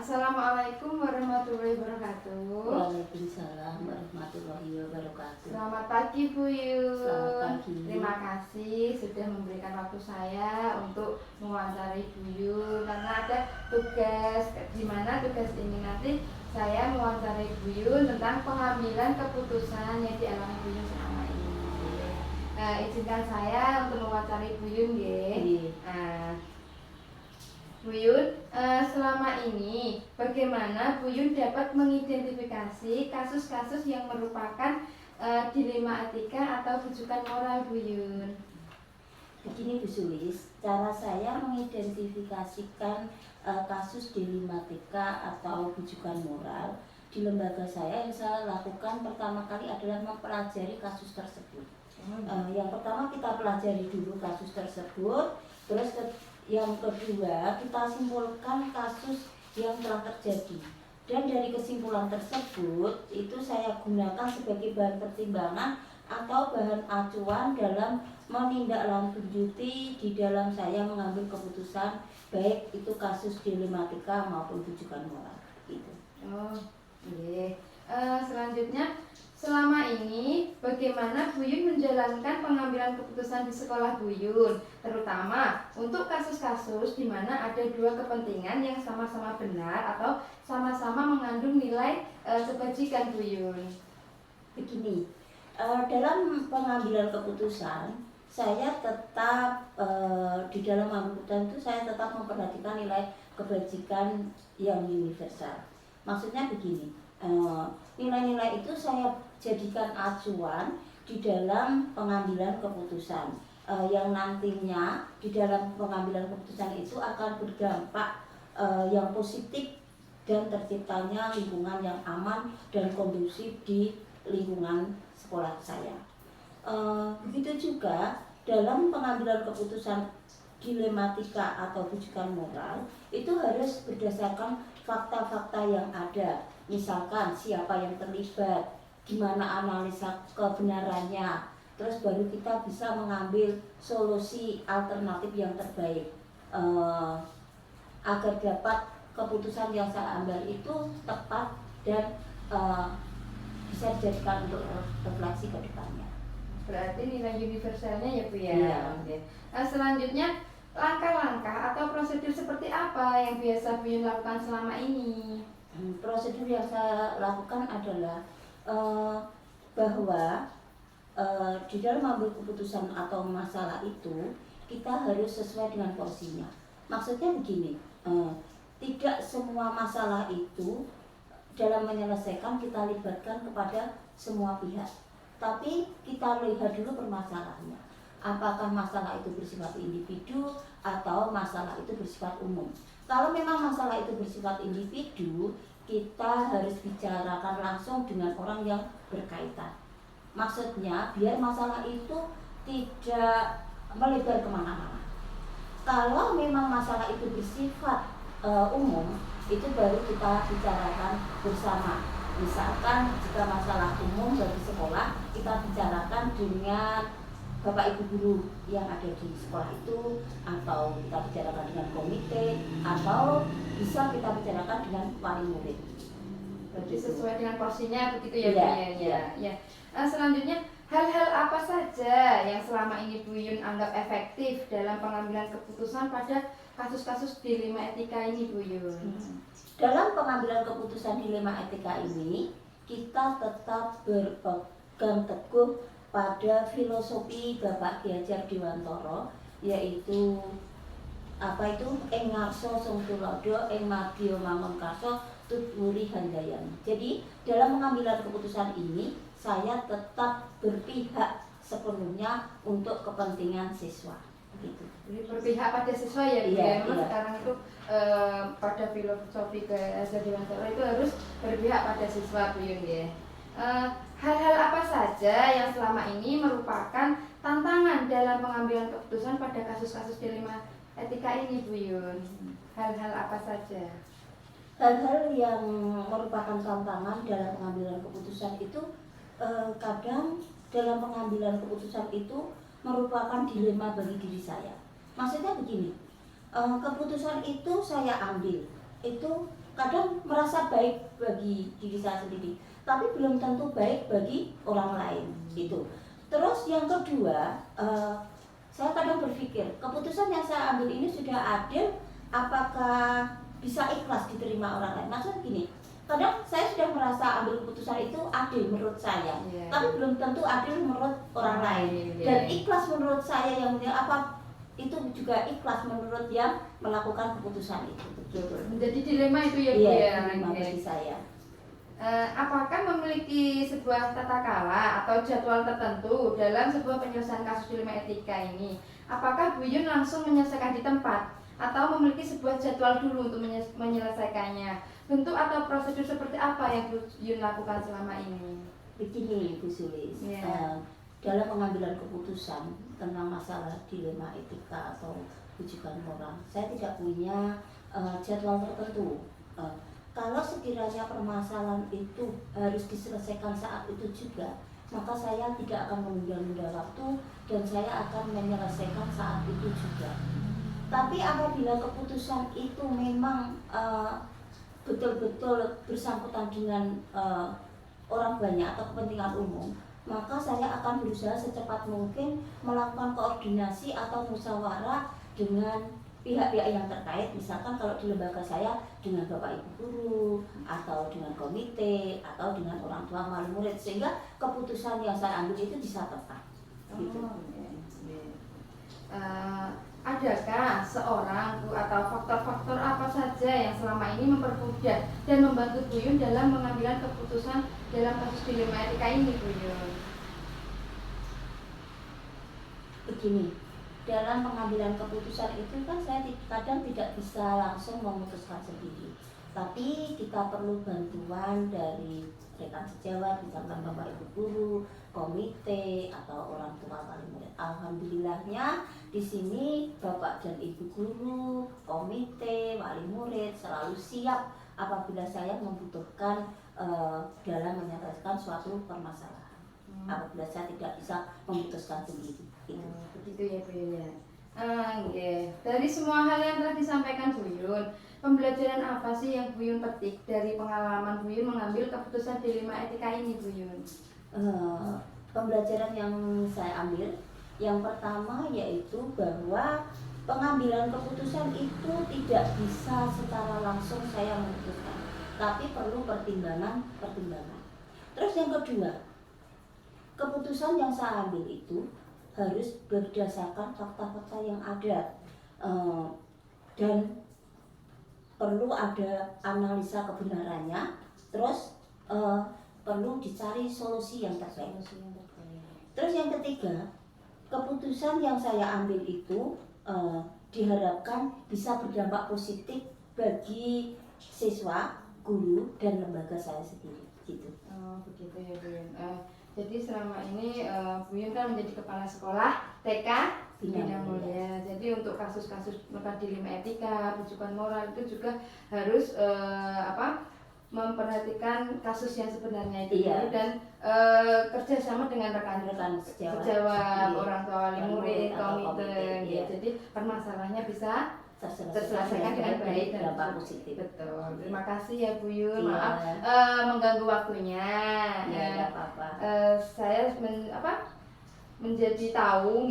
Assalamualaikum warahmatullahi wabarakatuh. Waalaikumsalam warahmatullahi wabarakatuh. Selamat pagi Bu Yun. Selamat pagi. Terima kasih sudah memberikan waktu saya untuk mewawancari Bu Yun karena ada tugas di mana tugas ini nanti saya mewawancari Bu Yun tentang pengambilan keputusan yang dialami Bu Yun selama ini. Izinkan saya untuk mewawancari Bu Yun ya. Bu Yun, selama ini bagaimana Bu Yun dapat mengidentifikasi kasus-kasus yang merupakan dilema etika atau rujukan moral Bu Yun? Begini Bu Sulis, cara saya mengidentifikasikan kasus dilema etika atau rujukan moral di lembaga saya, yang saya lakukan pertama kali adalah mempelajari kasus tersebut. Yang pertama kita pelajari dulu kasus tersebut, terus yang kedua kita simpulkan kasus yang telah terjadi, dan dari kesimpulan tersebut itu saya gunakan sebagai bahan pertimbangan atau bahan acuan dalam menindaklanjuti di dalam saya mengambil keputusan, baik itu kasus dilematika maupun rujukan moral gitu. Selanjutnya, selama ini bagaimana Bu Yun menjalankan pengambilan keputusan di sekolah Bu Yun, terutama untuk kasus-kasus di mana ada dua kepentingan yang sama-sama benar atau sama-sama mengandung nilai kebajikan Bu Yun? Begini, dalam pengambilan keputusan saya tetap di dalam mengambil keputusan itu saya tetap memperhatikan nilai kebajikan yang universal. Maksudnya begini, nilai-nilai itu saya jadikan acuan di dalam pengambilan keputusan yang nantinya di dalam pengambilan keputusan itu akan berdampak yang positif dan terciptanya lingkungan yang aman dan kondusif di lingkungan sekolah saya. Begitu juga dalam pengambilan keputusan dilematika atau rujukan moral itu harus berdasarkan fakta-fakta yang ada. Misalkan siapa yang terlibat, gimana analisa kebenarannya, terus baru kita bisa mengambil solusi alternatif yang terbaik agar dapat keputusan yang saya ambil itu tepat dan bisa dijadikan untuk refleksi ke depannya. Berarti nilai universalnya ya Bu ya. Iya. Selanjutnya, langkah-langkah atau prosedur seperti apa yang biasa Bu Yun lakukan selama ini? Prosedur yang saya lakukan adalah bahwa di dalam mengambil keputusan atau masalah itu kita harus sesuai dengan porsinya. Maksudnya begini, tidak semua masalah itu dalam menyelesaikan kita libatkan kepada semua pihak, tapi kita lihat dulu permasalahannya. Apakah masalah itu bersifat individu atau masalah itu bersifat umum. Kalau memang masalah itu bersifat individu, kita harus bicarakan langsung dengan orang yang berkaitan. Maksudnya biar masalah itu tidak melebar kemana-mana. Kalau memang masalah itu bersifat umum, itu baru kita bicarakan bersama. Misalkan jika masalah umum bagi sekolah, kita bicarakan dengan Bapak Ibu guru yang ada di sekolah itu, atau kita bicarakan dengan komite, atau bisa kita bicarakan dengan wali murid. Berarti sesuai dengan porsinya begitu ya Bu Iya. ya. Selanjutnya, hal-hal apa saja yang selama ini Bu Yun anggap efektif dalam pengambilan keputusan pada kasus-kasus dilema etika ini Bu Yun? Dalam pengambilan keputusan dilema etika ini, kita tetap berpegang teguh pada filosofi Bapak Ki Hajar Dewantara, yaitu ing ngarsa sung tulodo, ing madya mangunkarsa tutwuri handayani. Jadi dalam pengambilan keputusan ini saya tetap berpihak sepenuhnya untuk kepentingan siswa. Gitu. Jadi berpihak pada siswa ya Bu ya. Memang Iya. sekarang itu pada filosofi Ki Hajar Dewantara itu harus berpihak pada siswa Bu Yun ya. Hal-hal apa saja yang selama ini merupakan tantangan dalam pengambilan keputusan pada kasus-kasus dilema etika ini Bu Yun? Hal-hal apa saja? Hal-hal yang merupakan tantangan dalam pengambilan keputusan itu kadang dalam pengambilan keputusan itu merupakan dilema bagi diri saya. Maksudnya begini, keputusan itu saya ambil, itu kadang merasa baik bagi diri saya sendiri, tapi belum tentu baik bagi orang lain gitu. Terus yang kedua, saya kadang berpikir keputusan yang saya ambil ini sudah adil, apakah bisa ikhlas diterima orang lain? Maksudnya gini, kadang saya sudah merasa ambil keputusan itu adil menurut saya, tapi belum tentu adil menurut orang lain. Dan ikhlas menurut saya yang apa itu juga ikhlas menurut yang melakukan keputusan itu. Betul. Menjadi dilema itu ya Bu Iya, ya. dilema bagi saya. Apakah memiliki sebuah tata cara atau jadwal tertentu dalam sebuah penyelesaian kasus dilema etika ini? Apakah Bu Yun langsung menyelesaikan di tempat atau memiliki sebuah jadwal dulu untuk menyelesaikannya? Bentuk atau prosedur seperti apa yang Bu Yun lakukan selama ini? Begini Bu Sulis, dalam pengambilan keputusan tentang masalah dilema etika atau rujukan moral, saya tidak punya jadwal tertentu. Kalau sekiranya permasalahan itu harus diselesaikan saat itu juga, maka saya tidak akan menunda-nunda waktu dan saya akan menyelesaikan saat itu juga. Tapi apabila keputusan itu memang betul-betul bersangkutan dengan orang banyak atau kepentingan umum, maka saya akan berusaha secepat mungkin melakukan koordinasi atau musyawarah dengan pihak-pihak yang terkait, misalkan kalau di lembaga saya dengan Bapak Ibu guru atau dengan komite atau dengan orang tua wali murid, sehingga keputusan yang saya ambil itu bisa tepat. Gitu. Adakah seorang Bu atau faktor-faktor apa saja yang selama ini mempermudah dan membantu Bu Yun dalam mengambil keputusan dalam kasus dilema etika ini, Bu Yun? Begini, dalam pengambilan keputusan itu kan saya kadang tidak bisa langsung memutuskan sendiri, tapi kita perlu bantuan dari rekan sejawat, misalkan Bapak Ibu guru, komite atau orang tua wali murid. Alhamdulillahnya di sini Bapak dan Ibu guru, komite, wali murid selalu siap apabila saya membutuhkan dalam menyelesaikan suatu permasalahan. Apabila saya tidak bisa memutuskan sendiri. Begitu ya Bu Yun ya. Dari semua hal yang telah disampaikan Bu Yun, pembelajaran apa sih yang Bu Yun petik dari pengalaman Bu Yun mengambil keputusan dilema etika ini, Bu Yun? Pembelajaran yang saya ambil, yang pertama yaitu bahwa pengambilan keputusan itu tidak bisa secara langsung saya memutuskan, tapi perlu pertimbangan. Terus yang kedua, keputusan yang saya ambil itu harus berdasarkan fakta-fakta yang ada, dan perlu ada analisa kebenarannya, terus perlu dicari solusi yang terbaik. Terus yang ketiga, keputusan yang saya ambil itu diharapkan bisa berdampak positif bagi siswa, guru, dan lembaga saya sendiri. Gitu. Begitu ya Bu Yun. Jadi selama ini Bu Yun kan menjadi kepala sekolah TK Bina Mulia. Jadi untuk kasus-kasus dilema etika, rujukan moral itu juga harus memperhatikan kasus yang sebenarnya itu dan kerjasama dengan rekan-rekan sejawat, orang tua wali murid, komite. Jadi permasalahannya bisa terselesaikan dengan baik dan positif. Betul. Terima kasih ya Bu Yun. Maaf mengganggu waktunya. Saya menjadi tahu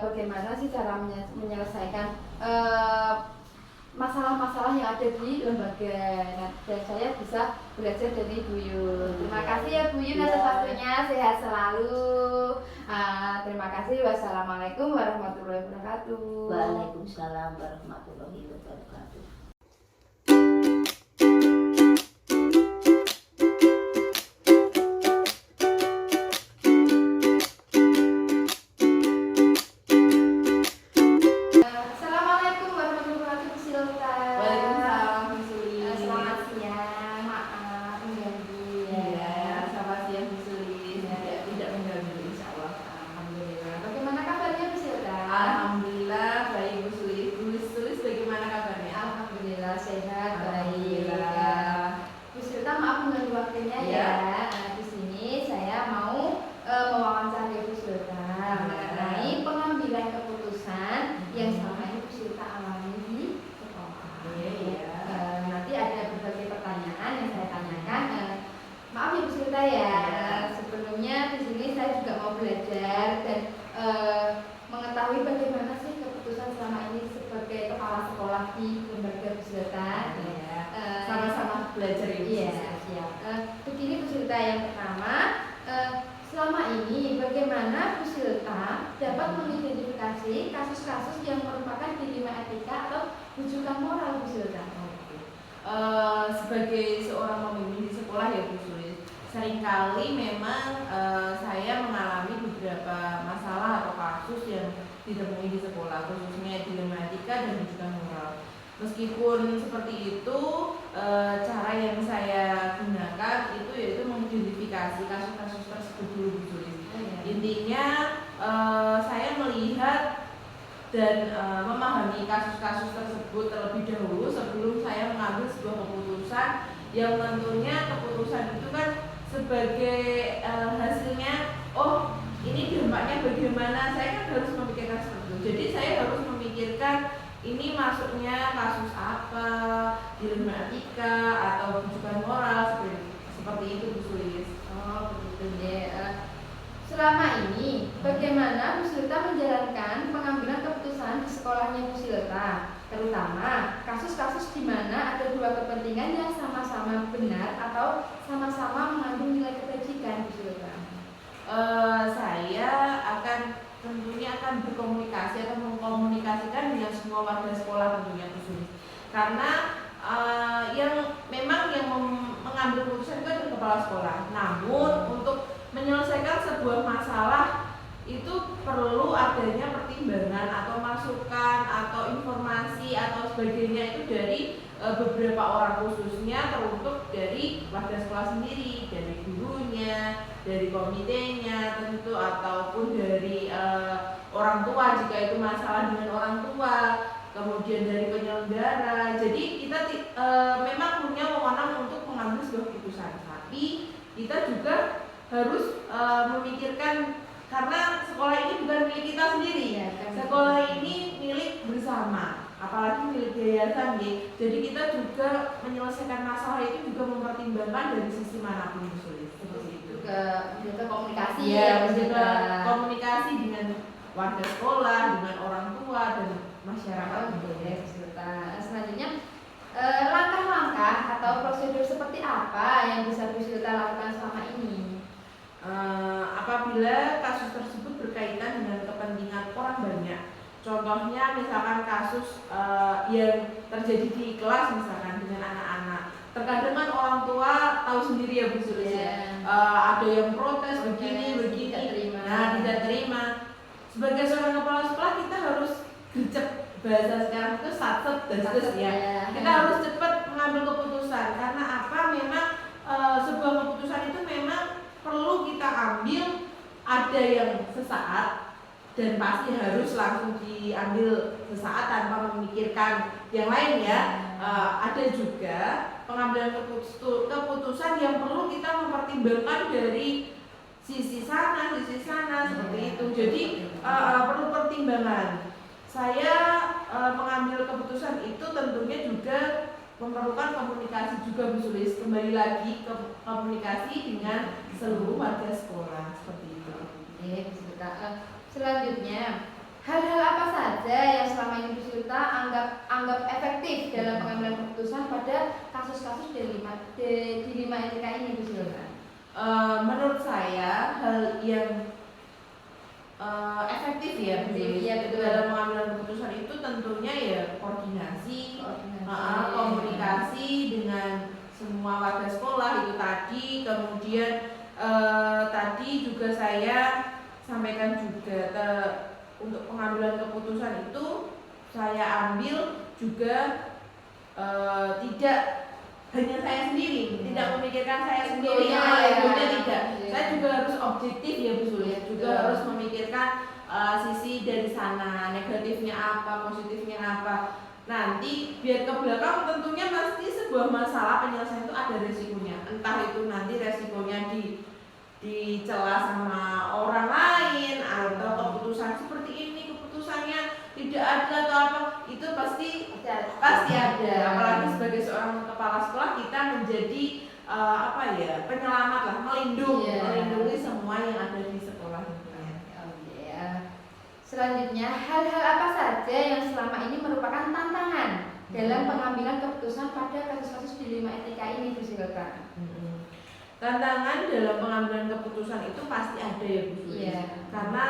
bagaimana sih cara menyelesaikan masalah-masalah yang ada di lembaga. Dan saya bisa belajar dari Bu Yun. Terima kasih ya Bu Yun atas waktunya. Sehat selalu. Terima kasih. Wassalamualaikum warahmatullahi wabarakatuh. Waalaikumsalam warahmatullahi wabarakatuh. belajar ya Bu Iya, Sulis? siap. Begini Bu Silta, yang pertama, selama ini bagaimana Bu Silta dapat mengidentifikasi kasus-kasus yang merupakan dilema etika atau rujukan moral Bu Silta? Sebagai seorang pembimbing di sekolah ya Bu Sulis, seringkali memang saya mengalami beberapa masalah atau kasus yang ditemui di sekolah, khususnya dilema etika dan rujukan moral. Meskipun seperti itu, cara yang saya gunakan itu yaitu mengidentifikasi kasus-kasus tersebut dulu Bu Sulis. Intinya saya melihat dan memahami kasus-kasus tersebut terlebih dahulu sebelum saya mengambil sebuah keputusan, yang tentunya keputusan itu kan sebagai hasilnya, oh ini dampaknya bagaimana, saya kan harus memikirkan seperti itu. Jadi saya harus memikirkan ini masuknya kasus apa, dilema etika atau rujukan moral, seperti itu Bu Sulis. Oh begitu ya. Selama ini bagaimana Bu Silta menjalankan pengambilan keputusan di sekolahnya Bu Silta, terutama kasus-kasus di mana ada dua kepentingan yang sama-sama benar atau sama-sama mengandung nilai kebajikan Bu Silta? Saya tentunya akan berkomunikasi atau mengkomunikasikan dengan semua warga sekolah tentunya Bu Sulis. Karena yang mengambil keputusan itu adalah kepala sekolah. Namun untuk menyelesaikan sebuah masalah itu perlu adanya pertimbangan atau masukan atau informasi atau sebagainya itu dari beberapa orang, khususnya teruntuk dari warga sekolah sendiri, dari gurunya, dari komitenya tentu, ataupun dari orang tua jika itu masalah dengan orang tua, kemudian dari penyelenggara. Jadi kita memang punya wewenang untuk mengambil sebuah keputusan, tapi kita juga harus memikirkan, karena sekolah ini bukan milik kita sendiri ya, sekolah ini milik bersama, apalagi milik yayasan ya. Jadi kita juga menyelesaikan masalah itu juga mempertimbangkan dari sisi manapun Bu Sulis, seperti itu. Juga komunikasi ya, juga komunikasi dengan warga sekolah, dengan orang tua dan masyarakat. Selanjutnya, langkah-langkah atau prosedur seperti apa yang bisa Bu Silta lakukan selama ini? Apabila kasus tersebut berkaitan dengan kepentingan orang banyak, contohnya misalkan kasus yang terjadi di kelas misalkan dengan anak-anak, terkadang kan orang tua tahu sendiri ya Bu Sulis ya, ada yang protes begini, tidak terima. Sebagai seorang kepala sekolah kita harus gercep, bahasa sekarang itu satset ya. Kita harus cepat mengambil keputusan, karena apa? Memang sebuah keputusan itu memang perlu kita ambil, ada yang sesaat dan pasti harus langsung diambil sesaat tanpa memikirkan yang lain ya. Ada juga pengambilan keputusan yang perlu kita mempertimbangkan dari sisi sana seperti itu. Jadi perlu pertimbangan. Saya mengambil keputusan itu tentunya juga memerlukan komunikasi juga Bu Sulis, kembali lagi ke komunikasi dengan seluruh warga sekolah, seperti itu. Selanjutnya, hal-hal apa saja yang selama ini Bu Silta anggap efektif dalam pengambilan keputusan pada kasus-kasus dilema etika ini Bu Silta? Menurut saya hal yang efektif ya dalam pengambilan keputusan itu tentunya ya koordinasi. Komunikasi dengan semua warga sekolah itu tadi. Kemudian tadi juga saya sampaikan juga untuk pengambilan keputusan itu saya ambil juga tidak hanya saya sendiri, tidak memikirkan saya sendiri, tidak. Saya juga harus objektif ya Bu Sulis, juga harus memikirkan sisi dari sana, negatifnya apa, positifnya apa. Nanti biar ke belakang tentunya pasti sebuah masalah penyelesaian itu ada resikonya. Entah itu nanti resikonya dicela sama orang lain, atau keputusan seperti ini, keputusannya tidak ada atau apa, itu pasti ada. Apalagi sebagai seorang kepala sekolah kita menjadi penyelamat lah, melindungi semua yang ada di sekolah. Selanjutnya, hal-hal apa saja yang selama ini merupakan tantangan dalam pengambilan keputusan pada kasus-kasus dilema etika ini Bu Silka? Tantangan dalam pengambilan keputusan itu pasti ada ya Bu Sulis. Iya. Karena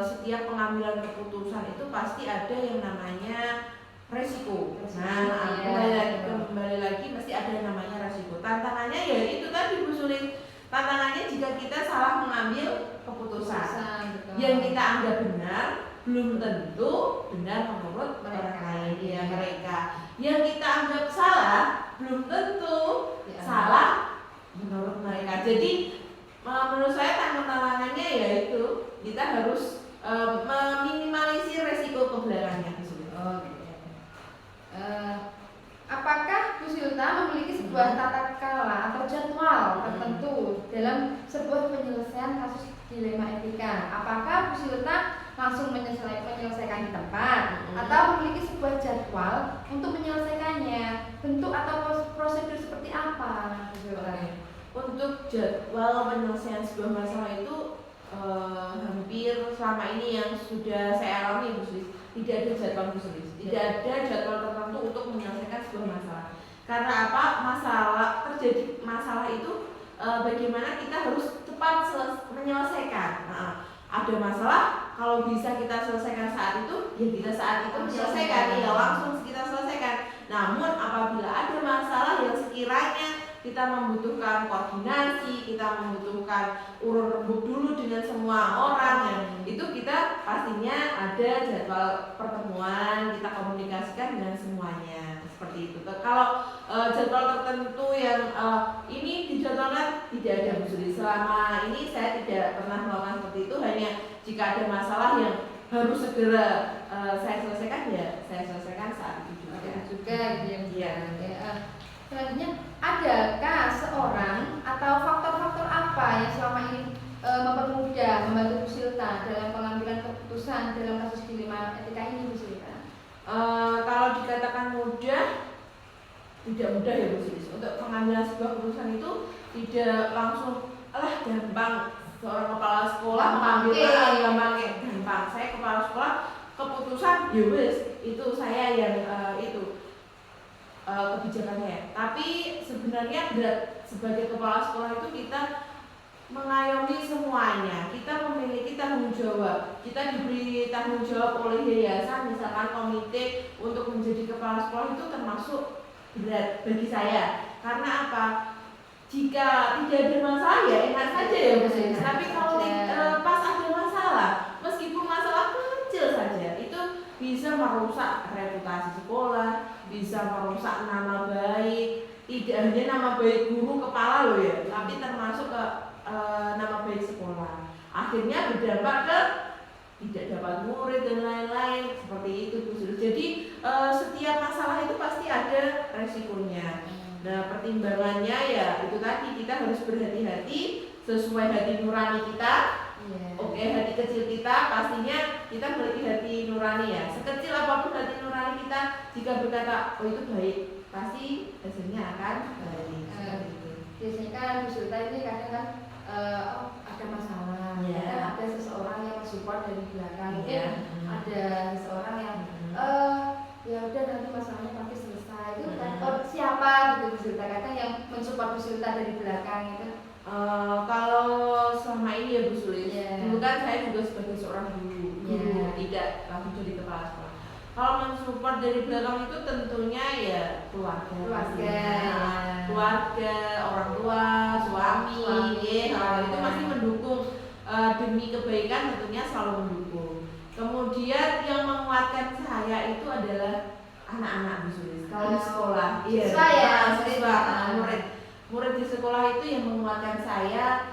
setiap pengambilan keputusan itu pasti ada yang namanya resiko. Nah, iya. kembali lagi pasti ada yang namanya resiko. Tantangannya ya itu tadi Bu Sulis. Tantangannya jika kita salah mengambil keputusan. Betul. Yang kita anggap benar belum tentu benar menurut Mereka. orang lain ya, Iya. mereka. Yang kita anggap salah belum tentu Iya. salah menurut mereka. Jadi menurut saya tantangannya yaitu kita harus meminimalisir resiko kebelakangan tersebut. Oh, gitu. Apakah Bu Silta memiliki sebuah tata kelola atau jadwal tertentu dalam sebuah penyelesaian kasus dilema etika? Apakah Bu Silta langsung menyelesaikan di tempat atau memiliki sebuah jadwal untuk menyelesaikannya? Bentuk atau prosedur seperti apa, Bu Silta? Untuk jadwal penyelesaian sebuah masalah itu hampir selama ini yang sudah saya alami Bu Sulis, tidak ada jadwal Bu Sulis, tidak ada jadwal tertentu untuk menyelesaikan sebuah masalah. Karena apa? Terjadi masalah itu bagaimana kita harus cepat menyelesaikan. Nah, ada masalah, kalau bisa kita selesaikan saat itu, ya kita saat itu menyelesaikan, ya langsung kita selesaikan. Namun apabila ada masalah yang sekiranya kita membutuhkan koordinasi, kita membutuhkan urun rembuk dulu dengan semua orang, ya, itu kita pastinya ada jadwal pertemuan, kita komunikasikan dengan semuanya seperti itu. Kalau jadwal tertentu yang ini dijadwalkan, tidak ada Bu Sulis. Selama ini saya tidak pernah melakukan seperti itu, hanya jika ada masalah yang harus segera saya selesaikan, ya saya selesaikan saat itu juga. Selanjutnya, adakah seorang atau faktor-faktor apa yang selama ini membantu Bu Silta dalam pengambilan keputusan dalam kasus dilema etika ini, Bu Silta? Kalau dikatakan mudah, tidak mudah ya Bu Sulis. Untuk pengambilan sebuah keputusan itu tidak langsung gampang. Seorang kepala sekolah mengambil gampang. Saya kepala sekolah, keputusan ya wes itu saya yang kebijakannya. Tapi sebenarnya sebagai kepala sekolah itu kita mengayomi semuanya. Kita memiliki tanggung jawab. Kita diberi tanggung jawab oleh yayasan, misalkan komite untuk menjadi kepala sekolah itu termasuk berat bagi saya. Karena apa? Jika tidak ada masalah ya enak saja ya Bu Sulis. Tapi kalau pas ada masalah, meskipun masalah kecil saja, itu bisa merusak reputasi sekolah, bisa merusak nama baik, tidak hanya nama baik guru kepala loh ya, tapi termasuk ke nama baik sekolah. Akhirnya berdampak ke tidak dapat murid dan lain-lain seperti itu Bu Sulis. Jadi setiap masalah itu pasti ada resikonya. Nah, pertimbangannya ya itu tadi, kita harus berhati-hati sesuai hati nurani kita. Oke, hati kecil kita pastinya kita memiliki hati nurani ya. Sekecil apapun hati nurani kita, jika berkata oh itu baik, pasti hasilnya akan baik. Biasanya kan Bu Silta ini kadang kan ada masalah, ada seseorang yang mensupport dari belakang, ada seseorang yang ya udah nanti masalahnya pasti selesai. Itu kan siapa gitu Bu Silta, kadang yang mensupport Bu Silta dari belakang itu? Kalau selama ini ya Bu Sulis, dulu kan saya juga sebagai seorang guru, tidak langsung jadi kepala sekolah. Kalau mensupport dari belakang itu tentunya ya keluarga, orang tua, suami, itu masih mendukung. Demi kebaikan tentunya selalu mendukung. Kemudian yang menguatkan saya itu adalah anak-anak Bu Sulis. Kalau di sekolah, siswa, murid di sekolah itu yang menguatkan saya,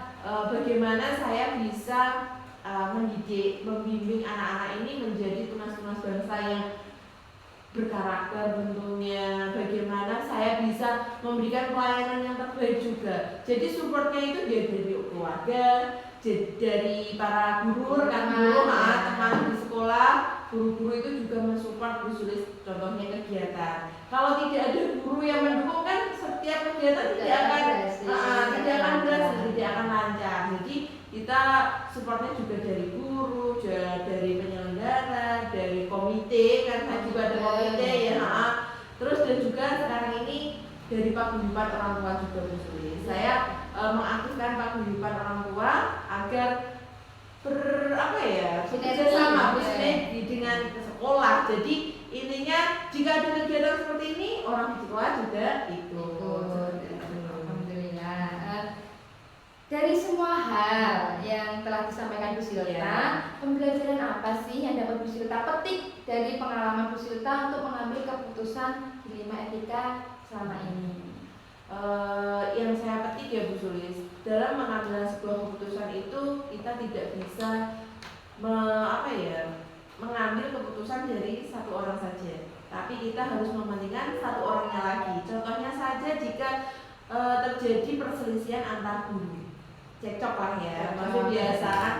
bagaimana saya bisa mendidik, membimbing anak-anak ini menjadi tunas-tunas bangsa yang berkarakter tentunya. Bagaimana saya bisa memberikan pelayanan yang terbaik juga. Jadi supportnya itu dari keluarga, dari para guru, teman di sekolah. Guru-guru itu juga mensupport Bu Sulis, contohnya kegiatan. Kalau tidak ada guru yang mendukung kan setiap kegiatan tidak akan berhasil, tidak akan lancar. Jadi kita supportnya juga dari guru, dari penyelenggara, dari komite, kan juga ada komite ya. Terus dan juga sekarang ini dari paguyuban orang tua juga Bu Sulis. Saya mengaktifkan paguyuban orang tua agar bekerja sama Sinergi, dengan sekolah. Jadi intinya jika ada kegiatan seperti ini orang di sekolah juga ikut. Alhamdulillah. Dari semua hal yang telah disampaikan Bu Silta, Ya. pembelajaran apa sih yang dapat Bu Silta petik dari pengalaman Bu Silta untuk mengambil keputusan di 5 etika selama ini? Yang saya petik ya Bu Sulis, dalam mengambil sebuah keputusan itu kita tidak bisa mengambil keputusan dari satu orang saja, tapi kita harus mementingkan satu orangnya lagi. Contohnya saja jika terjadi perselisihan antar guru, cekcok lah ya, maksud biasa kan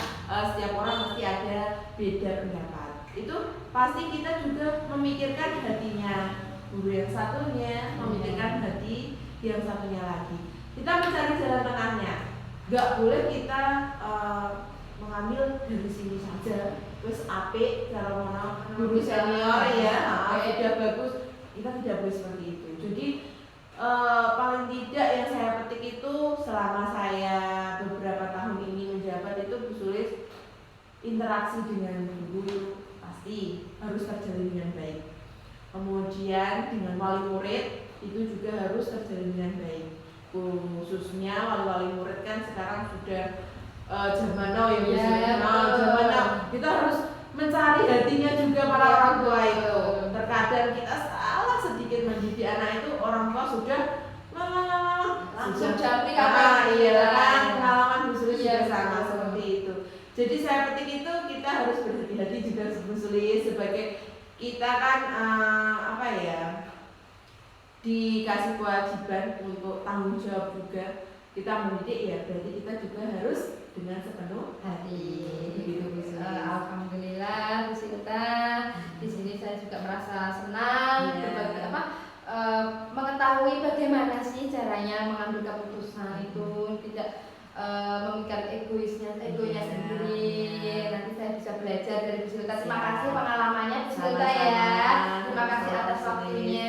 setiap orang mesti ada beda pendapat. Itu pasti kita juga memikirkan hatinya guru yang satunya, memikirkan hati yang satunya lagi. Kita mencari jalan tengahnya. Gak boleh kita mengambil dari sini saja. Terus apik cara mana guru senior ya, sudah bagus. Kita tidak boleh seperti itu. Jadi paling tidak yang saya petik itu selama saya beberapa tahun ini menjabat itu Bu Sulis, interaksi dengan guru pasti harus terjalin dengan baik. Kemudian dengan wali murid itu juga harus terjalin dengan baik. Khususnya wali-wali murid kan sekarang sudah zaman now ya, zaman now kita harus mencari hatinya juga para orang tua itu. Terkadang kita salah sedikit mendidik anak itu, orang tua sudah Langsung japri pengalaman Bu Sulis juga sama betul. seperti itu. Jadi saya petik itu kita harus berhati-hati juga Bu Sulis, sebagai kita kan dikasih kewajiban untuk tanggung jawab juga. Kita mendidik ya berarti kita juga harus dengan sepenuh hati. Begitu. Alhamdulillah Bu Silta. Di sini saya juga merasa senang berbagi mengetahui bagaimana sih caranya mengambil keputusan itu, tidak memikirkan egonya sendiri. Nanti saya bisa belajar dari Bu Silta. Terima kasih pengalamannya Bu Silta ya. Terima kasih atas waktunya.